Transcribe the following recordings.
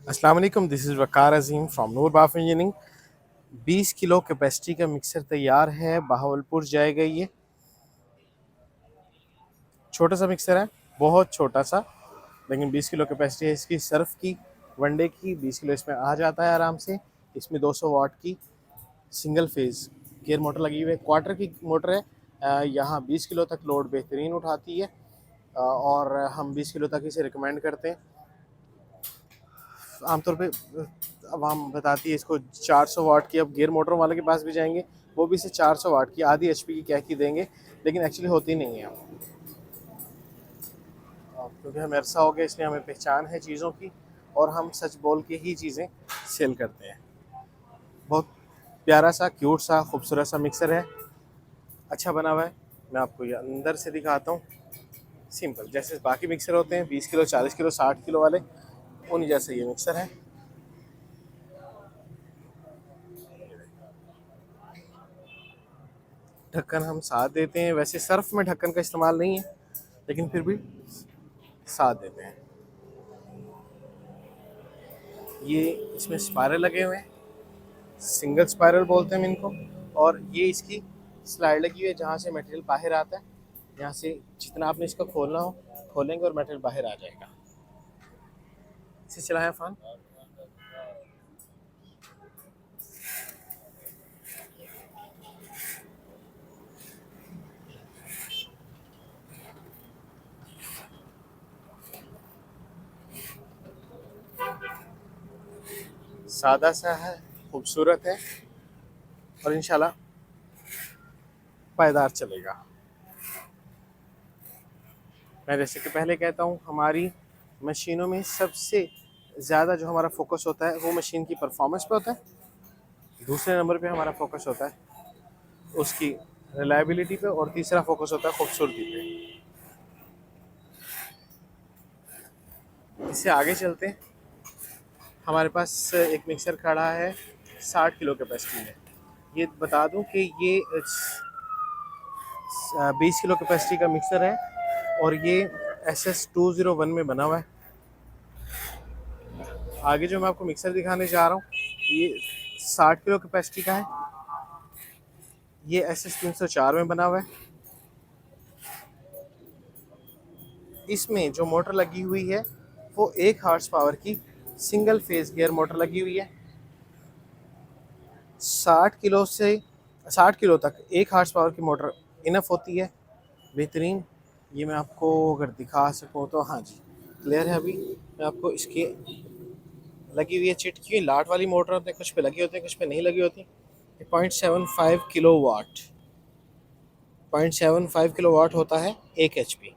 अस्सलाम वालेकुम, this is Waqar Azeem from Noor Baf engineering. 20 kilo capacity का मिक्सर तैयार है, बहावलपुर जाएगा। ये छोटा सा मिक्सर है, बहुत छोटा सा, लेकिन 20 किलो कैपेसिटी है इसकी। सर्फ की, वनडे की 20 किलो इसमें आ जाता है आराम से। इसमें 200 वाट की सिंगल फेज गेयर मोटर लगी हुई है, क्वार्टर की मोटर है। यहाँ 20 किलो तक लोड बेहतरीन उठाती है, और हम 20 किलो तक इसे रिकमेंड करते हैं। आमतौर पे अब हम बताती है इसको 400 वाट की। अब गियर मोटर वाले के पास भी जाएंगे, वो भी इसे 400 वाट की आधी एचपी की कह की देंगे, लेकिन एक्चुअली होती नहीं है। क्योंकि हमें अरसा हो गया, इसलिए हमें पहचान है चीज़ों की, और हम सच बोल के ही चीज़ें सेल करते हैं। बहुत प्यारा सा, क्यूट सा, खूबसूरत सा मिक्सर है, अच्छा बना हुआ है। मैं आपको ये अंदर से दिखाता हूँ। सिंपल जैसे बाकी मिक्सर होते हैं 20 किलो, 40 किलो, 60 किलो वाले, उन्हीं जैसे ये मिक्सर है। ढक्कन हम साथ देते हैं, वैसे सर्फ में ढक्कन का इस्तेमाल नहीं है, लेकिन फिर भी साथ देते हैं। ये इसमें स्पायरल लगे हुए हैं, सिंगल स्पायरल बोलते हैं हम इनको। और ये इसकी स्लाइड लगी हुई है, जहाँ से मटेरियल बाहर आता है। यहाँ से जितना आपने इसको खोलना हो खोलेंगे और मटेरियल बाहर आ जाएगा। इसे चलाएं फ़ान। सादा सा है, खूबसूरत है, और इंशाल्लाह पायदार चलेगा। मैं जैसे कि पहले कहता हूँ, हमारी मशीनों में सबसे ज़्यादा जो हमारा फोकस होता है वो मशीन की परफॉर्मेंस पे होता है। दूसरे नंबर पे हमारा फोकस होता है उसकी रिलायबिलिटी पे, और तीसरा फोकस होता है खूबसूरती पे। इससे आगे चलते हैं। हमारे पास एक मिक्सर खड़ा है 60 किलो कैपेसिटी में। ये बता दूं कि ये 20 किलो कैपेसिटी का मिक्सर है, और ये SS201 में बना हुआ है। आगे जो मैं आपको मिक्सर दिखाने जा रहा हूँ, ये 60 किलो कैपेसिटी का है। ये SS304 में बना हुआ है। इसमें जो मोटर लगी हुई है वो 1 हॉर्स पावर की सिंगल फेज गियर मोटर लगी हुई है। 60 किलो से 60 किलो तक 1 हॉर्स पावर की मोटर इनफ होती है, बेहतरीन। ये मैं आपको अगर दिखा सकूँ तो, हाँ जी क्लियर है। अभी मैं आपको इसकी लगी हुई है चिटकी हुई लाट वाली मोटर होते हैं, कुछ पे लगी होती है, कुछ पे नहीं लगी होती। 0.75 किलो वाट, 0.75 किलो वाट होता है 1 HP।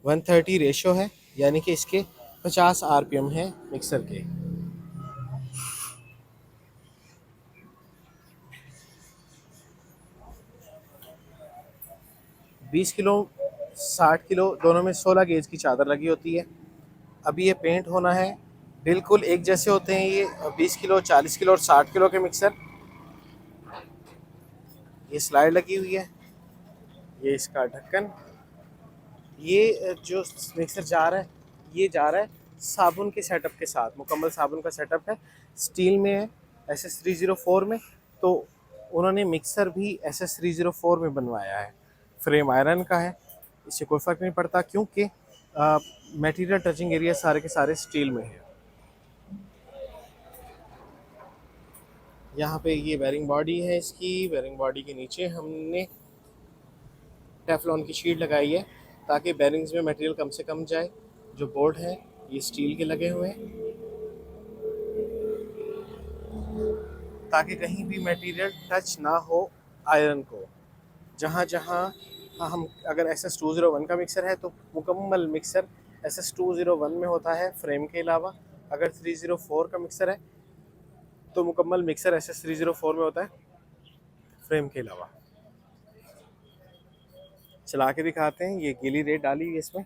130 रेशो है, यानी कि इसके 50 RPM है मिक्सर के। 20 किलो 60 किलो दोनों में 16 गेज की चादर लगी होती है। अभी ये पेंट होना है। बिल्कुल एक जैसे होते हैं ये 20 किलो, 40 किलो और 60 किलो के मिक्सर। ये स्लाइड लगी हुई है, ये इसका ढक्कन। ये जो मिक्सर जा रहा है, ये जा रहा है साबुन के सेटअप के साथ, मुकम्मल साबुन का सेटअप है। स्टील में है, SS304 में। तो उन्होंने मिक्सर भी SS304 में बनवाया है। फ्रेम आयरन का है, इससे कोई फ़र्क नहीं पड़ता, क्योंकि मटेरियल टचिंग एरिया सारे के सारे स्टील में है। यहाँ पे ये बेरिंग बॉडी है इसकी। बेरिंग बॉडी के नीचे हमने टेफ्लॉन की शीट लगाई है, ताकि बेरिंग्स में मटेरियल कम से कम जाए। जो बोल्ट हैं ये स्टील के लगे हुए हैं, ताकि कहीं भी मटेरियल टच ना हो आयरन को। जहाँ जहाँ हम, अगर SS201 का मिक्सर है तो मुकम्मल मिक्सर SS201 में होता है फ्रेम के अलावा। अगर 304 का मिक्सर है तो मुकम्मल मिक्सर SS304 में होता है फ्रेम के अलावा। चला के दिखाते हैं। ये गीली रेत डाली है इसमें।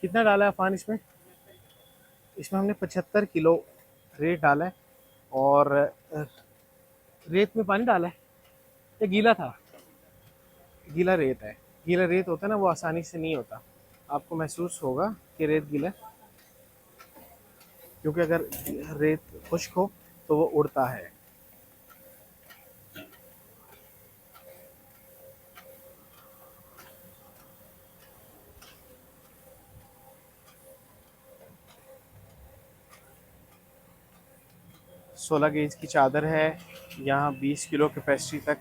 कितना डाला है अफान इसमें? इसमें हमने 75 किलो रेत डाला है। और रेत में पानी डाला है, ये गीला था? गीला रेत है। गीला रेत होता है ना, वो आसानी से नहीं होता, आपको महसूस होगा कि रेत गीला है, क्योंकि अगर रेत खुश्क हो तो वो उड़ता है। सोलह गेज की चादर है। यहाँ 20 किलो कैपेसिटी तक,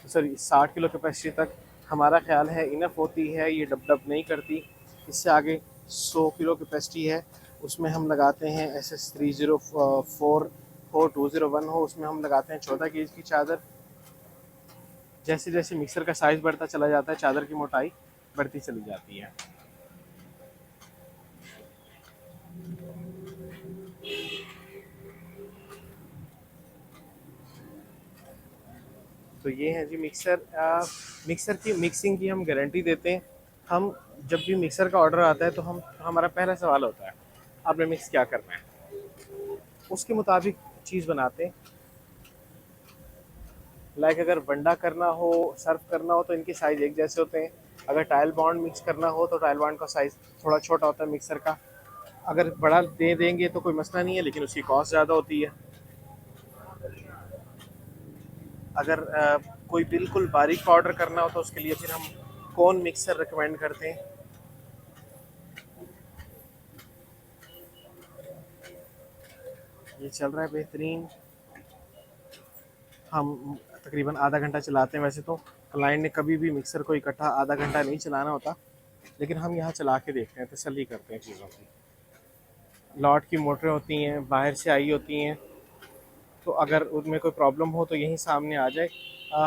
सॉरी 60 किलो कैपेसिटी तक हमारा ख्याल है इनफ होती है। ये डब डब नहीं करती। इससे आगे 100 किलो कैपेसिटी है, उसमें हम लगाते हैं SS304201 हो, उसमें हम लगाते हैं 14 गेज की चादर। जैसे जैसे मिक्सर का साइज़ बढ़ता चला जाता है, चादर की मोटाई बढ़ती चली जाती है। तो ये है जी मिक्सर। मिक्सर की मिक्सिंग की हम गारंटी देते हैं। हम जब भी मिक्सर का ऑर्डर आता है तो हमारा पहला सवाल होता है आपने मिक्स क्या करना है, उसके मुताबिक चीज़ बनाते हैं। लाइक अगर वंडा करना हो, सर्व करना हो, तो इनके साइज़ एक जैसे होते हैं। अगर टाइल बॉन्ड मिक्स करना हो तो टाइल बॉन्ड का साइज़ थोड़ा छोटा होता है मिक्सर का। अगर बड़ा दे देंगे तो कोई मसला नहीं है, लेकिन उसकी कॉस्ट ज़्यादा होती है। अगर कोई बिल्कुल बारीक पाउडर करना हो तो उसके लिए फिर हम कौन मिक्सर रिकमेंड करते हैं। ये चल रहा है बेहतरीन। हम तकरीबन आधा घंटा चलाते हैं। वैसे तो क्लाइंट ने कभी भी मिक्सर को इकट्ठा आधा घंटा नहीं चलाना होता, लेकिन हम यहाँ चला के देखते हैं, तसल्ली करते हैं चीज़ों की। लॉट की मोटरें होती हैं, बाहर से आई होती हैं, तो अगर उनमें कोई प्रॉब्लम हो तो यहीं सामने आ जाए।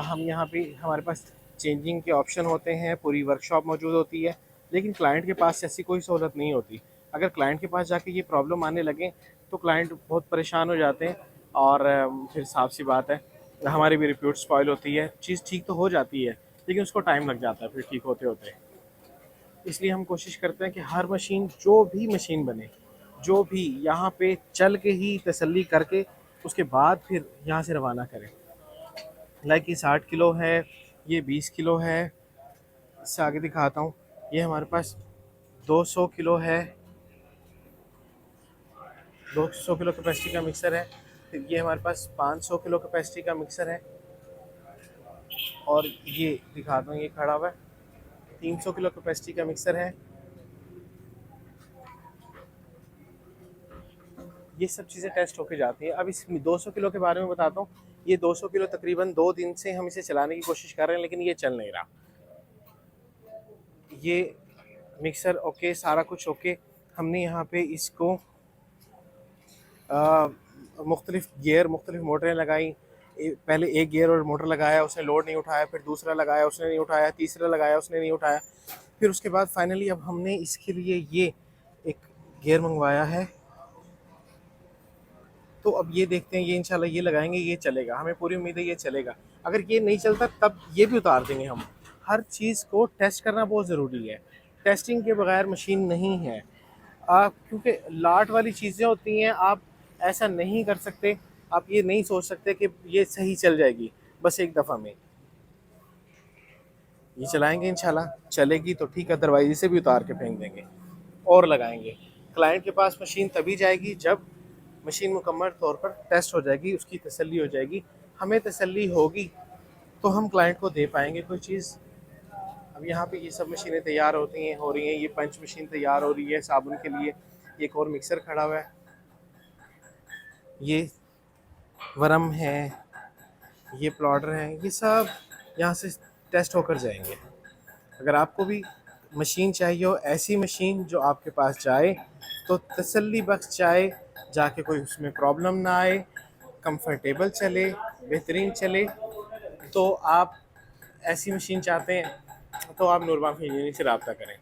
हम यहाँ पे हमारे पास चेंजिंग के ऑप्शन होते हैं, पूरी वर्कशॉप मौजूद होती है, लेकिन क्लाइंट के पास ऐसी कोई सहूलत नहीं होती। अगर क्लाइंट के पास जाके ये प्रॉब्लम आने लगे तो क्लाइंट बहुत परेशान हो जाते हैं, और फिर साफ सी बात है हमारी भी रिप्यूट स्पॉइल होती है। चीज़ ठीक तो हो जाती है, लेकिन उसको टाइम लग जाता है फिर ठीक होते होते। इसलिए हम कोशिश करते हैं कि हर मशीन, जो भी मशीन बने, जो भी यहाँ पे चल के ही तसल्ली करके उसके बाद फिर यहाँ से रवाना करें। लाइक ये 60 किलो है, ये 20 किलो है। इससे आगे दिखाता हूँ, ये हमारे पास 200 किलो है, 200 किलो कैपेसिटी का मिक्सर है। फिर ये हमारे पास 500 किलो कैपेसिटी का मिक्सर है, और ये दिखाता हूँ, ये खड़ा हुआ है 300 किलो कैपेसिटी का मिक्सर है। ये सब चीज़ें टेस्ट होके जाती हैं। अब इस 200 किलो के बारे में बताता हूँ। ये 200 किलो तकरीबन 2 दिन से हम इसे चलाने की कोशिश कर रहे हैं, लेकिन ये चल नहीं रहा। ये मिक्सर ओके, सारा कुछ ओके। हमने यहाँ पे इसको मुख्तलिफ गियर, मुख्तलिफ मोटरें लगाई। पहले एक गियर और मोटर लगाया, उसने लोड नहीं उठाया। फिर दूसरा लगाया, उसने नहीं उठाया। तीसरा लगाया, उसने नहीं उठाया। फिर उसके बाद फाइनली अब हमने इसके लिए ये एक गियर मंगवाया है। तो अब ये देखते हैं, ये इंशाल्लाह ये लगाएंगे, ये चलेगा। हमें पूरी उम्मीद है ये चलेगा। अगर ये नहीं चलता तब ये भी उतार देंगे हम। हर चीज़ को टेस्ट करना बहुत ज़रूरी है। टेस्टिंग के बगैर मशीन नहीं है। क्योंकि लाट वाली चीज़ें होती हैं, आप ऐसा नहीं कर सकते। आप ये नहीं सोच सकते कि ये सही चल जाएगी बस एक दफ़ा में। ये चलाएंगे, इंशाल्लाह चलेगी तो ठीक है, अदरवाइज इसे भी उतार के फेंक देंगे और लगाएंगे। क्लाइंट के पास मशीन तभी जाएगी जब मशीन मुकम्मल तौर पर टेस्ट हो जाएगी, उसकी तसल्ली हो जाएगी। हमें तसल्ली होगी तो हम क्लाइंट को दे पाएंगे कोई चीज़। अब यहाँ पे ये सब मशीनें तैयार होती हैं, हो रही हैं। ये पंच मशीन तैयार हो रही है साबुन के लिए। एक और मिक्सर खड़ा हुआ है। ये वरम है, ये प्लॉटर है, ये सब यहाँ से टेस्ट होकर जाएंगे। अगर आपको भी मशीन चाहिए हो, ऐसी मशीन जो आपके पास जाए तो तसल्ली बख्श जाए, जाके कोई उसमें प्रॉब्लम ना आए, कंफर्टेबल चले, बेहतरीन चले, तो आप ऐसी मशीन चाहते हैं तो आप नूरबान इंजीनियरिंग से रब्ता करें।